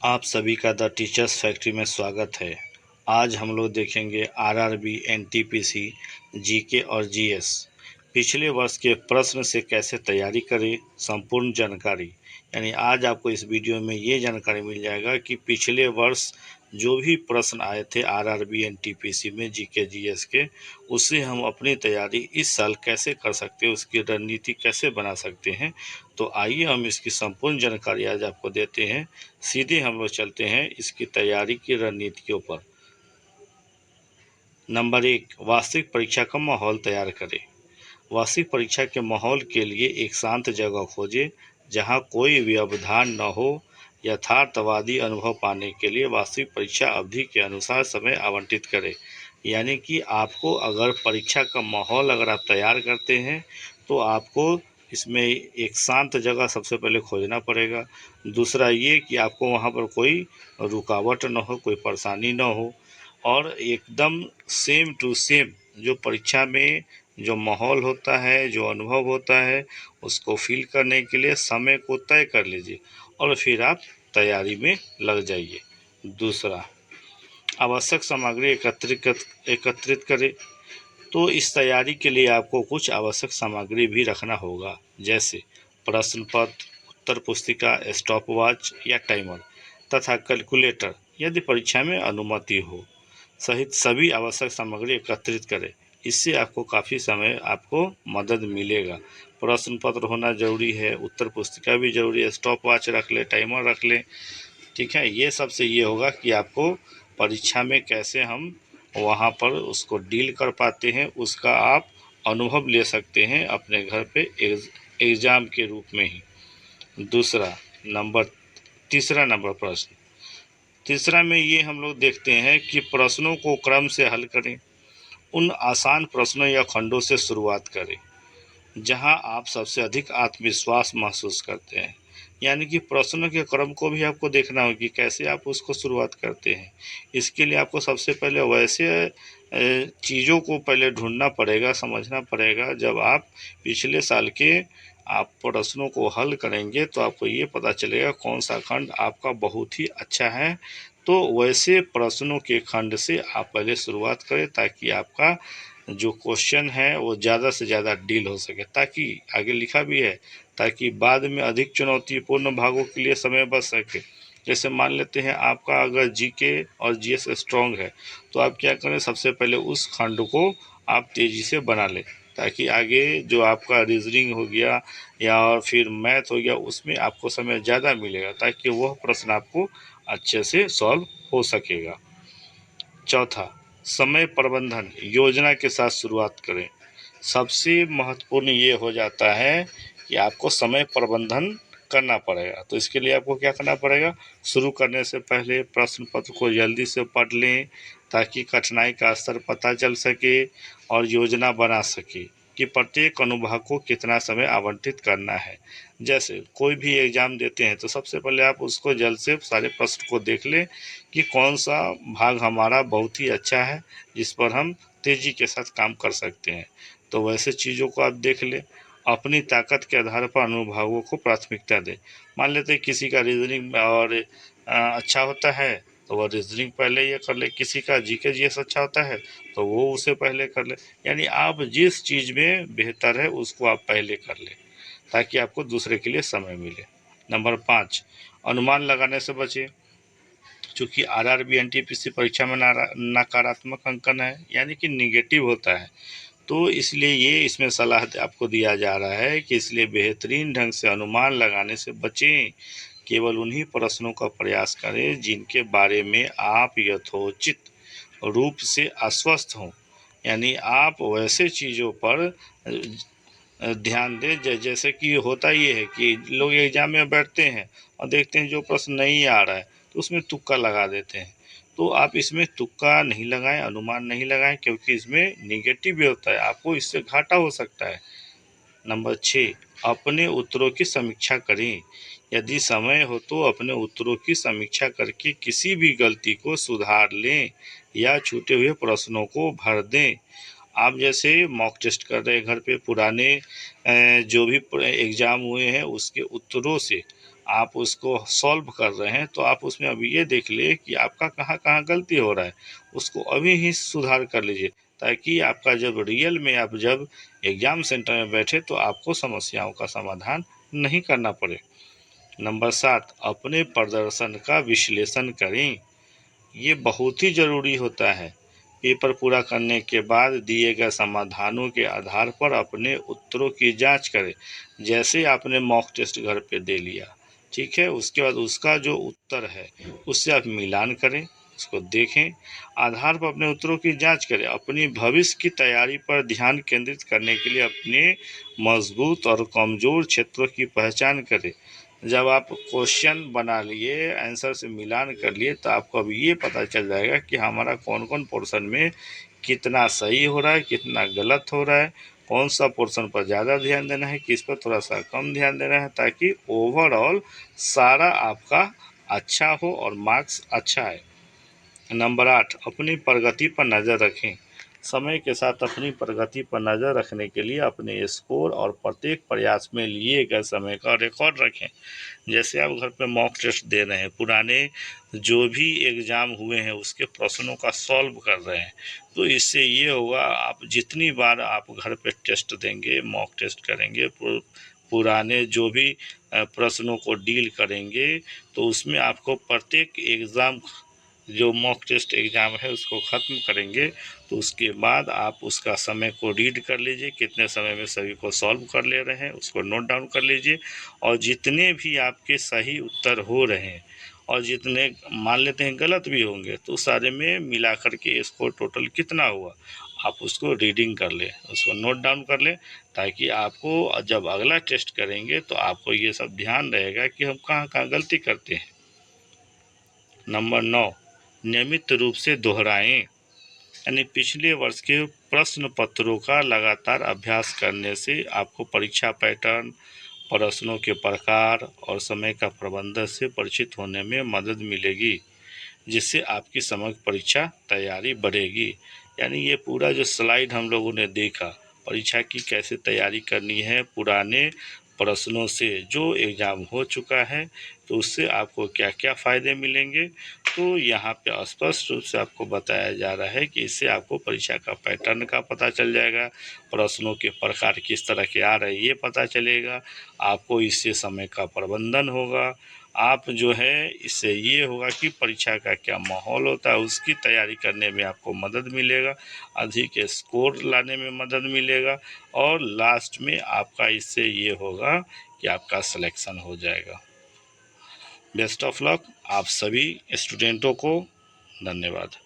आप सभी का द टीचर्स फैक्ट्री में स्वागत है। आज हम लोग देखेंगे आरआरबी, एनटीपीसी, जीके और जीएस। पिछले वर्ष के प्रश्न से कैसे तैयारी करें, संपूर्ण जानकारी। यानी आज आपको इस वीडियो में ये जानकारी मिल जाएगा कि पिछले वर्ष जो भी प्रश्न आए थे आरआरबी, एनटीपीसी में, जीके जीएस के, उससे हम अपनी तैयारी इस साल कैसे कर सकते हैं, उसकी रणनीति कैसे बना सकते हैं। तो आइए हम इसकी संपूर्ण जानकारी आज आपको देते हैं। सीधे हम लोग चलते हैं इसकी तैयारी की रणनीतियों पर। नंबर 1, वार्षिक परीक्षा का माहौल तैयार करें। वार्षिक परीक्षा के माहौल के लिए एक शांत जगह खोजें जहां कोई व्यवधान न हो। यथार्थवादी अनुभव पाने के लिए वार्षिक परीक्षा अवधि के अनुसार समय आवंटित करें। यानी कि आपको अगर परीक्षा का माहौल अगर आप तैयार करते हैं तो आपको इसमें एक शांत जगह सबसे पहले खोजना पड़ेगा। दूसरा ये कि आपको वहाँ पर कोई रुकावट न हो, कोई परेशानी न हो, और एकदम सेम टू सेम जो परीक्षा में जो माहौल होता है, जो अनुभव होता है, उसको फील करने के लिए समय को तय कर लीजिए और फिर आप तैयारी में लग जाइए। दूसरा, आवश्यक सामग्री एकत्रित करें। तो इस तैयारी के लिए आपको कुछ आवश्यक सामग्री भी रखना होगा, जैसे प्रश्न पत्र, उत्तर पुस्तिका, स्टॉप वॉच या टाइमर तथा कैलकुलेटर यदि परीक्षा में अनुमति हो, सहित सभी आवश्यक सामग्री एकत्रित करें। इससे आपको काफ़ी समय आपको मदद मिलेगा। प्रश्न पत्र होना ज़रूरी है, उत्तर पुस्तिका भी ज़रूरी है, स्टॉप वॉच रख लें, टाइमर रख लें। ठीक है, ये सबसे ये होगा कि आपको परीक्षा में कैसे हम वहाँ पर उसको डील कर पाते हैं, उसका आप अनुभव ले सकते हैं अपने घर पे एग्ज़ाम के रूप में ही। तीसरा नंबर प्रश्न। तीसरा में ये हम लोग देखते हैं कि प्रश्नों को क्रम से हल करें। उन आसान प्रश्नों या खंडों से शुरुआत करें जहां आप सबसे अधिक आत्मविश्वास महसूस करते हैं। यानी कि प्रश्नों के क्रम को भी आपको देखना होगा कि कैसे आप उसको शुरुआत करते हैं। इसके लिए आपको सबसे पहले वैसे चीज़ों को पहले ढूंढना पड़ेगा, समझना पड़ेगा। जब आप पिछले साल के आप प्रश्नों को हल करेंगे तो आपको ये पता चलेगा कौन सा खंड आपका बहुत ही अच्छा है। तो वैसे प्रश्नों के खंड से आप पहले शुरुआत करें ताकि आपका जो क्वेश्चन है वो ज़्यादा से ज़्यादा डील हो सके, ताकि आगे लिखा भी है ताकि बाद में अधिक चुनौतीपूर्ण भागों के लिए समय बच सके। जैसे मान लेते हैं आपका अगर जीके और जीएस स्ट्रॉन्ग है तो आप क्या करें, सबसे पहले उस खंड को आप तेज़ी से बना लें ताकि आगे जो आपका रीजनिंग हो गया या और फिर मैथ हो गया उसमें आपको समय ज़्यादा मिलेगा ताकि वह प्रश्न आपको अच्छे से सॉल्व हो सकेगा। चौथा, समय प्रबंधन योजना के साथ शुरुआत करें। सबसे महत्वपूर्ण ये हो जाता है कि आपको समय प्रबंधन करना पड़ेगा। तो इसके लिए आपको क्या करना पड़ेगा, शुरू करने से पहले प्रश्न पत्र को जल्दी से पढ़ लें ताकि कठिनाई का स्तर पता चल सके और योजना बना सके कि प्रत्येक अनुभाग को कितना समय आवंटित करना है। जैसे कोई भी एग्ज़ाम देते हैं तो सबसे पहले आप उसको जल्द से सारे प्रश्न को देख लें कि कौन सा भाग हमारा बहुत ही अच्छा है जिस पर हम तेज़ी के साथ काम कर सकते हैं। तो वैसे चीज़ों को आप देख लें। अपनी ताकत के आधार पर अनुभागों को प्राथमिकता दें। मान लेते हैं किसी का रीजनिंग और अच्छा होता है तो वह रीजनिंग पहले ये कर ले, किसी का जीके जीएस अच्छा होता है तो वो उसे पहले कर ले। यानी आप जिस चीज़ में बेहतर है उसको आप पहले कर लें ताकि आपको दूसरे के लिए समय मिले। नंबर 5, अनुमान लगाने से बचें। चूँकि आरआरबी एनटीपीसी परीक्षा में नकारात्मक अंकन है यानी कि निगेटिव होता है, तो इसलिए ये इसमें सलाह आपको दिया जा रहा है कि इसलिए बेहतरीन ढंग से अनुमान लगाने से बचें। केवल उन्हीं प्रश्नों का प्रयास करें जिनके बारे में आप यथोचित रूप से आश्वस्त हों। यानी आप वैसे चीज़ों पर ध्यान दें। जैसे कि होता ये है कि लोग एग्ज़ाम में बैठते हैं और देखते हैं जो प्रश्न नहीं आ रहा है तो उसमें तुक्का लगा देते हैं। तो आप इसमें तुक्का नहीं लगाएं, अनुमान नहीं लगाएं, क्योंकि इसमें निगेटिव भी होता है, आपको इससे घाटा हो सकता है। नंबर 6, अपने उत्तरों की समीक्षा करें। यदि समय हो तो अपने उत्तरों की समीक्षा करके किसी भी गलती को सुधार लें या छूटे हुए प्रश्नों को भर दें। आप जैसे मॉक टेस्ट कर रहे हैं घर पे, पुराने जो भी एग्ज़ाम हुए हैं उसके उत्तरों से आप उसको सॉल्व कर रहे हैं तो आप उसमें अभी ये देख ले कि आपका कहाँ कहाँ गलती हो रहा है, उसको अभी ही सुधार कर लीजिए, ताकि आपका जब रियल में आप जब एग्ज़ाम सेंटर में बैठे तो आपको समस्याओं का समाधान नहीं करना पड़े। नंबर 7, अपने प्रदर्शन का विश्लेषण करें। ये बहुत ही ज़रूरी होता है। पेपर पूरा करने के बाद दिए गए समाधानों के आधार पर अपने उत्तरों की जांच करें। जैसे आपने मॉक टेस्ट घर पे दे लिया, ठीक है, उसके बाद उसका जो उत्तर है उससे आप मिलान करें, उसको देखें, आधार पर अपने उत्तरों की जांच करें। अपनी भविष्य की तैयारी पर ध्यान केंद्रित करने के लिए अपने मजबूत और कमज़ोर क्षेत्रों की पहचान करें। जब आप क्वेश्चन बना लिए, आंसर से मिलान कर लिए, तो आपको अब ये पता चल जाएगा कि हमारा कौन कौन पोर्शन में कितना सही हो रहा है, कितना गलत हो रहा है, कौन सा पोर्शन पर ज़्यादा ध्यान देना है, किस पर थोड़ा सा कम ध्यान देना है, ताकि ओवरऑल सारा आपका अच्छा हो और मार्क्स अच्छा है। नंबर 8, अपनी प्रगति पर नज़र रखें। समय के साथ अपनी प्रगति पर नज़र रखने के लिए अपने स्कोर और प्रत्येक प्रयास में लिए गए समय का रिकॉर्ड रखें। जैसे आप घर पे मॉक टेस्ट दे रहे हैं, पुराने जो भी एग्ज़ाम हुए हैं उसके प्रश्नों का सॉल्व कर रहे हैं, तो इससे ये होगा, आप जितनी बार आप घर पे टेस्ट देंगे, मॉक टेस्ट करेंगे, पुराने जो भी प्रश्नों को डील करेंगे, तो उसमें आपको प्रत्येक एग्ज़ाम जो मॉक टेस्ट एग्ज़ाम है उसको ख़त्म करेंगे, तो उसके बाद आप उसका समय को रीड कर लीजिए, कितने समय में सभी को सॉल्व कर ले रहे हैं उसको नोट डाउन कर लीजिए, और जितने भी आपके सही उत्तर हो रहे हैं और जितने मान लेते हैं गलत भी होंगे, तो सारे में मिला कर के स्कोर टोटल कितना हुआ आप उसको रीडिंग कर लें, उसको नोट डाउन कर लें, ताकि आपको जब अगला टेस्ट करेंगे तो आपको ये सब ध्यान रहेगा कि हम कहाँ कहाँ गलती करते हैं। नंबर 9, नियमित रूप से दोहराएं। यानी पिछले वर्ष के प्रश्न पत्रों का लगातार अभ्यास करने से आपको परीक्षा पैटर्न, प्रश्नों के प्रकार और समय का प्रबंधन से परिचित होने में मदद मिलेगी, जिससे आपकी समग्र परीक्षा तैयारी बढ़ेगी। यानी ये पूरा जो स्लाइड हम लोगों ने देखा, परीक्षा की कैसे तैयारी करनी है पुराने प्रश्नों से जो एग्ज़ाम हो चुका है, तो उससे आपको क्या क्या फ़ायदे मिलेंगे, तो यहाँ पे स्पष्ट रूप से आपको बताया जा रहा है कि इससे आपको परीक्षा का पैटर्न का पता चल जाएगा, प्रश्नों के प्रकार किस तरह के आ रहे हैं ये पता चलेगा, आपको इससे समय का प्रबंधन होगा, आप जो है इससे ये होगा कि परीक्षा का क्या माहौल होता है उसकी तैयारी करने में आपको मदद मिलेगा, अधिक स्कोर लाने में मदद मिलेगा, और लास्ट में आपका इससे ये होगा कि आपका सिलेक्शन हो जाएगा। बेस्ट ऑफ लक आप सभी स्टूडेंटों को। धन्यवाद।